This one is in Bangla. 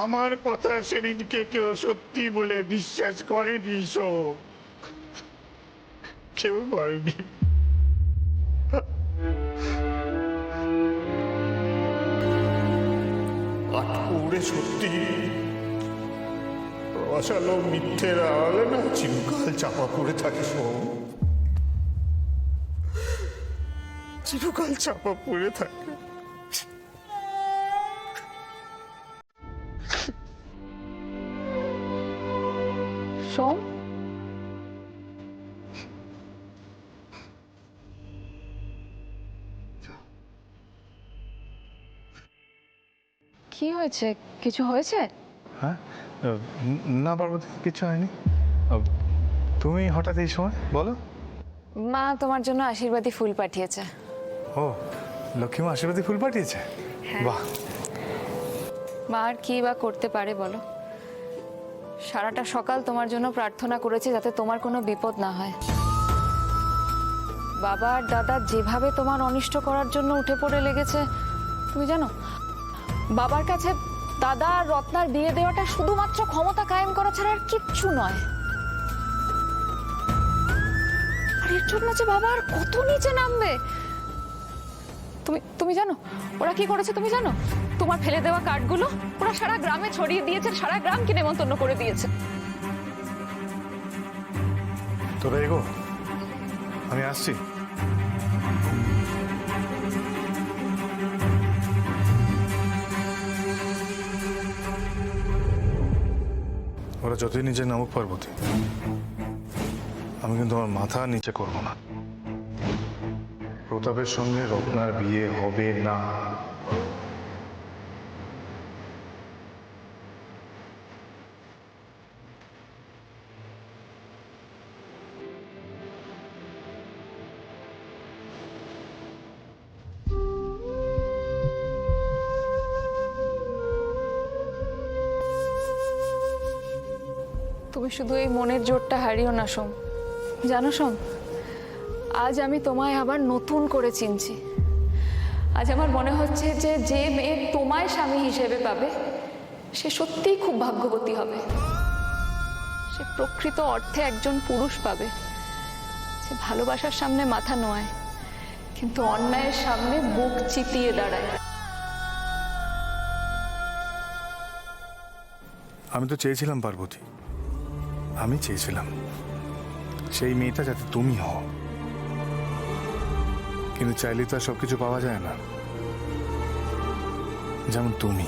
আমার কথা সেদিনকে কেউ সত্যি বলে বিশ্বাস করেনি। কেউ করেনি। আটপুরে সত্যি রসালো মিথ্যের আড়ালে না চিরকাল চাপা পড়ে থাকে। চিরকাল চাপা পড়ে থাকে। সোম, কি হয়েছে? কিছু হয়েছে? হ্যাঁ, না পার্বতী, কিছু হয়নি। তুমি হঠাৎ এই সময় বলো? মা তোমার জন্য আশীর্বাদী ফুল পাঠিয়েছে। ও, লক্ষ্মীমা আশীর্বাদী ফুল পাঠিয়েছে? বাহ। মা আর কি বা করতে পারে বলো? সারাটা সকাল তোমার জন্য প্রার্থনা করেছে যাতে তোমার কোনো বিপদ না হয়। বাবা আর দাদা যেভাবে তোমার অনিষ্ট করার জন্য উঠে পড়ে লেগেছে, তুমি জানো বাবার কাছে দাদা আর রত্নার বিয়ে দেওয়াটা শুধুমাত্র ক্ষমতা কায়েম করা ছাড়া আর কিচ্ছু নয়। আর এর জন্য যে বাবা আর কত নিচে নামবে। তুমি তুমি জানো ওরা কি করেছে? তুমি জানো তোমার ফেলে দেওয়া কার্ডগুলো ওরা সারা গ্রামে ছড়িয়ে দিয়েছে, সারা গ্রামকে নেমন্তন্ন করে দিয়েছে। তোরা এগো, আমি আসছি। ওরা যতই নিচে নামুক পার্বতী, আমি কিন্তু আমার মাথা নিচে করবো না। প্রতাপের সঙ্গে রত্নার বিয়ে হবে না। তুমি শুধু এই মনের জোরটা হারিও না সোম। জানো সোম, আজ আমি তোমায় আবার নতুন করে চিনছি। আজ আমার মনে হচ্ছে যে যে মেয়ে তোমায় স্বামী হিসেবে পাবে সে সত্যিই খুব ভাগ্যবতী হবে। সে প্রকৃত অর্থে একজন পুরুষ পাবে যে ভালোবাসার সামনে মাথা নোয়ায় কিন্তু অন্যায়ের সামনে বুক চিতিয়ে দাঁড়ায়। আমি তো চেয়েছিলাম পার্বতী, আমি চেয়েছিলাম সেই মেয়েটা যাতে তুমি হও, কিন্তু চাইলে তো আর সবকিছু পাওয়া যায় না। যেমন তুমি।